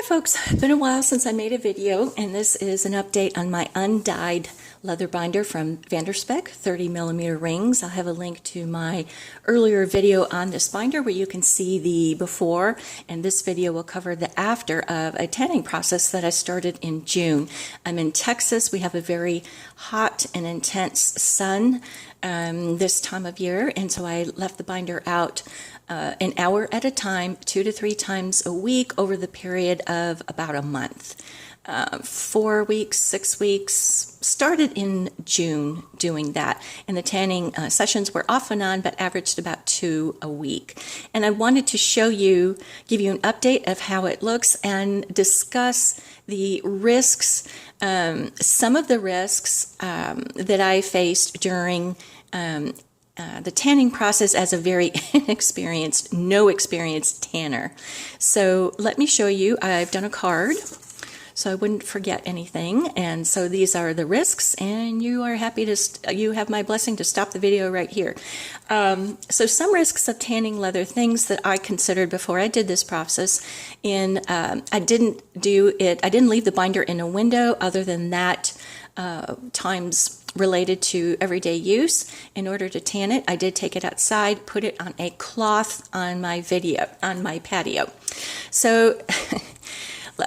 Hi folks, it's been a while since I made a video, and this is an update on my undyed leather binder from Spek 30mm rings. I'll have a link to my earlier video on this binder where you can see the before, and this video will cover the after of a tanning process that I started in June. I'm in Texas. We have a very hot and intense sun this time of year, and so I left the binder out an hour at a time, 2 to 3 times a week over the period of about a month. 4 weeks, 6 weeks, started in June doing that. And the tanning sessions were off and on, but averaged about 2 a week. And I wanted to show you, give you an update of how it looks and discuss the risks, some of the risks that I faced during the tanning process as a very inexperienced, no experienced tanner. So let me show you. I've done a card so I wouldn't forget anything, and so these are the risks, and you are happy to you have my blessing to stop the video right here. So some risks of tanning leather, things that I considered before I did this process. I didn't leave the binder in a window other than that times related to everyday use. In order to tan it, I did take it outside, put it on a cloth on my patio. So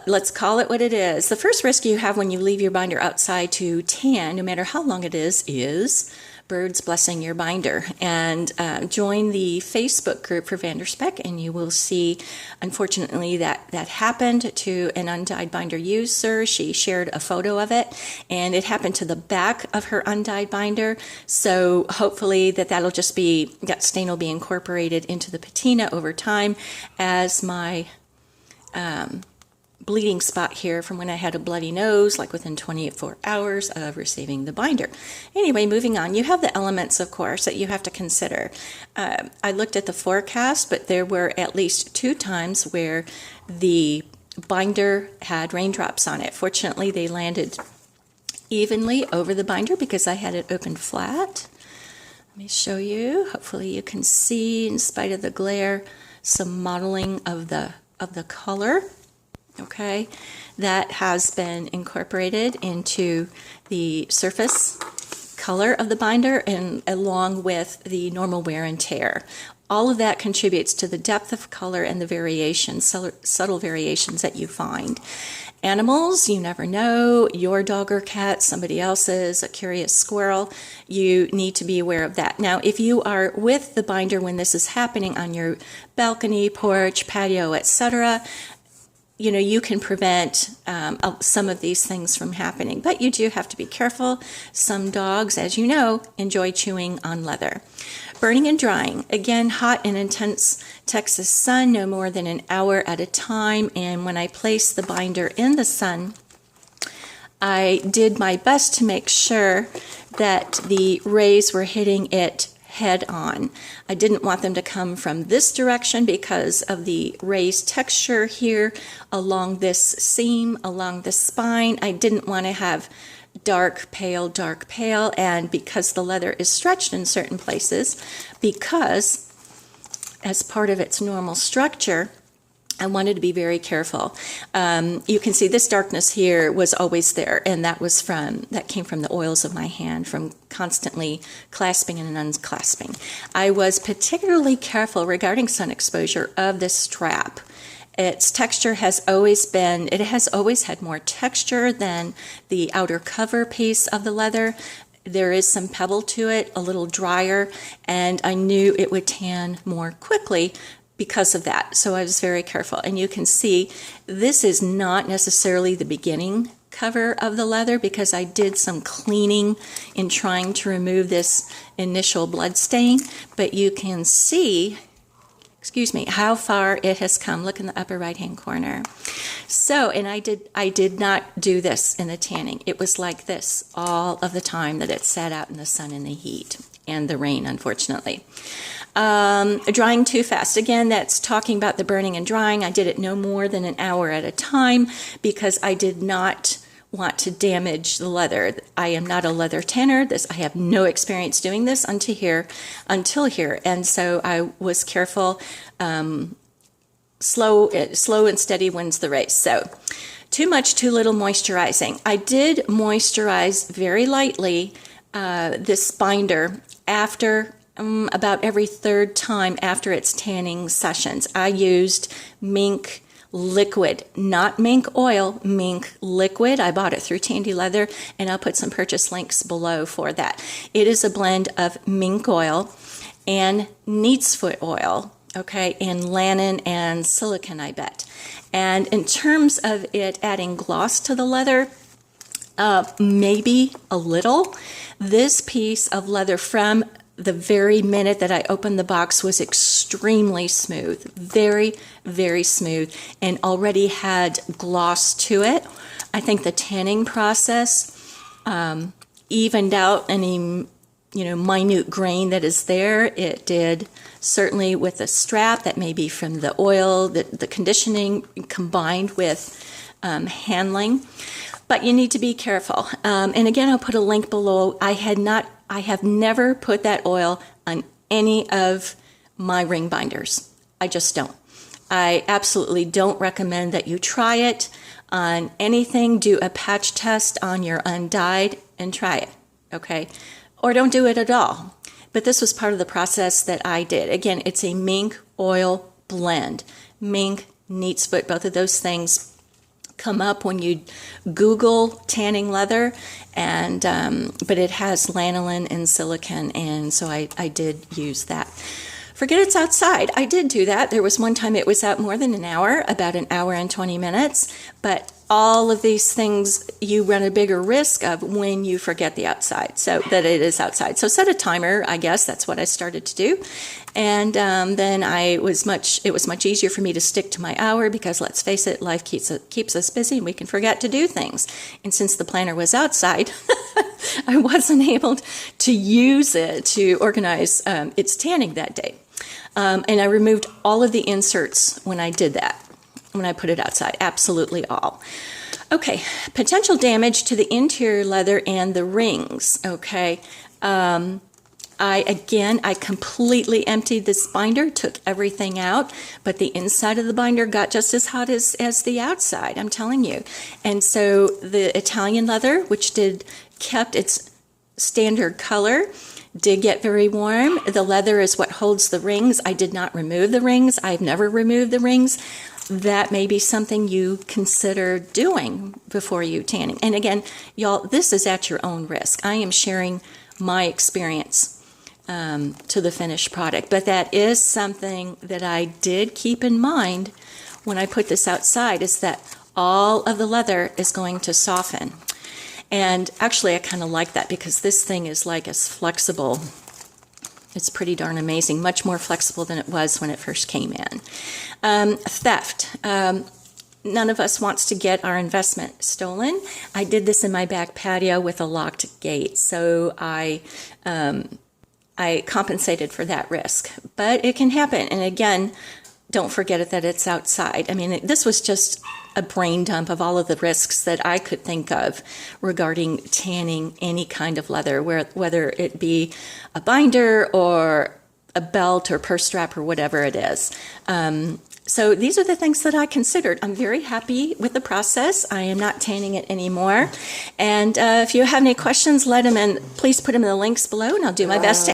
let's call it what it is. The first risk you have when you leave your binder outside to tan, no matter how long it is birds blessing your binder. And join the Facebook group for Spek, and you will see, unfortunately, that happened to an undyed binder user. She shared a photo of it, and it happened to the back of her undyed binder. So hopefully that stain will be incorporated into the patina over time as my bleeding spot here from when I had a bloody nose, like within 24 hours of receiving the binder. Anyway, moving on, you have the elements, of course, that you have to consider. I looked at the forecast, but there were at least 2 times where the binder had raindrops on it. Fortunately, they landed evenly over the binder because I had it open flat. Let me show you. Hopefully you can see, in spite of the glare, some modeling of the color. Okay, that has been incorporated into the surface color of the binder, and along with the normal wear and tear. All of that contributes to the depth of color and the variations, subtle variations that you find. Animals, you never know, your dog or cat, somebody else's, a curious squirrel, you need to be aware of that. Now, if you are with the binder when this is happening on your balcony, porch, patio, etc., you can prevent some of these things from happening, but you do have to be careful. Some dogs, as you know, enjoy chewing on leather. Burning and drying. Again, hot and intense Texas sun, no more than an hour at a time. And when I placed the binder in the sun, I did my best to make sure that the rays were hitting it head on. I didn't want them to come from this direction because of the raised texture here along this seam, along the spine. I didn't want to have dark, pale, and because the leather is stretched in certain places, because as part of its normal structure, I wanted to be very careful. You can see this darkness here was always there, and that came from the oils of my hand from constantly clasping and unclasping. I was particularly careful regarding sun exposure of this strap. Its texture has always had more texture than the outer cover piece of the leather. There is some pebble to it, a little drier, and I knew it would tan more quickly because of that. So I was very careful. And you can see this is not necessarily the beginning cover of the leather because I did some cleaning in trying to remove this initial blood stain, but you can see, how far it has come. Look in the upper right hand corner. So, and I did not do this in the tanning. It was like this all of the time that it sat out in the sun and the heat and the rain, unfortunately. Drying too fast. Again, that's talking about the burning and drying. I did it no more than an hour at a time because I did not want to damage the leather. I am not a leather tanner. I have no experience doing this until here. And so I was careful slow and steady wins the race. So too much, too little moisturizing. I did moisturize very lightly this binder after about every third time after its tanning sessions. I used mink liquid, not mink oil, mink liquid. I bought it through Tandy Leather, and I'll put some purchase links below for that. It is a blend of mink oil and neat's foot oil, okay, and lanolin and silicone, I bet. And in terms of it adding gloss to the leather, maybe a little. This piece of leather from the very minute that I opened the box was extremely smooth, very, very smooth, and already had gloss to it. I think the tanning process evened out any minute grain that is there. It did, certainly with the strap, that may be from the oil, the conditioning combined with handling. But you need to be careful. And again, I'll put a link below. I have never put that oil on any of my ring binders. I just don't. I absolutely don't recommend that you try it on anything. Do a patch test on your Undyed and try it, okay? Or don't do it at all. But this was part of the process that I did. Again, it's a mink oil blend. Mink, neat's foot, both of those things come up when you Google tanning leather, and but it has lanolin and silicone, and so I did use that. Forget it's outside. I did do that. There was one time it was out more than an hour, about an hour and 20 minutes, but all of these things you run a bigger risk of when you forget the outside, so that it is outside. So set a timer, I guess that's what I started to do. And then it was much easier for me to stick to my hour, because let's face it, life keeps us busy and we can forget to do things. And since the planner was outside, I wasn't able to use it to organize its tanning that day. And I removed all of the inserts when I did that, when I put it outside, absolutely all. Okay, potential damage to the interior leather and the rings, okay. I completely emptied this binder, took everything out, but the inside of the binder got just as hot as the outside, I'm telling you. And so the Italian leather, which kept its standard color, did get very warm. The leather is what holds the rings. I did not remove the rings. I've never removed the rings. That may be something you consider doing before you tanning. And again, y'all, this is at your own risk. I am sharing my experience to the finished product, but that is something that I did keep in mind when I put this outside, is that all of the leather is going to soften. And actually, I kind of like that, because this thing is like as flexible. It's pretty darn amazing, much more flexible than it was when it first came in. Theft. None of us wants to get our investment stolen. I did this in my back patio with a locked gate, so I compensated for that risk. But it can happen, and again, don't forget it that it's outside. I mean, this was just a brain dump of all of the risks that I could think of regarding tanning any kind of leather, whether it be a binder or a belt or purse strap or whatever it is. So these are the things that I considered. I'm very happy with the process. I am not tanning it anymore. And if you have any questions, let them in. Please put them in the links below, and I'll do my best to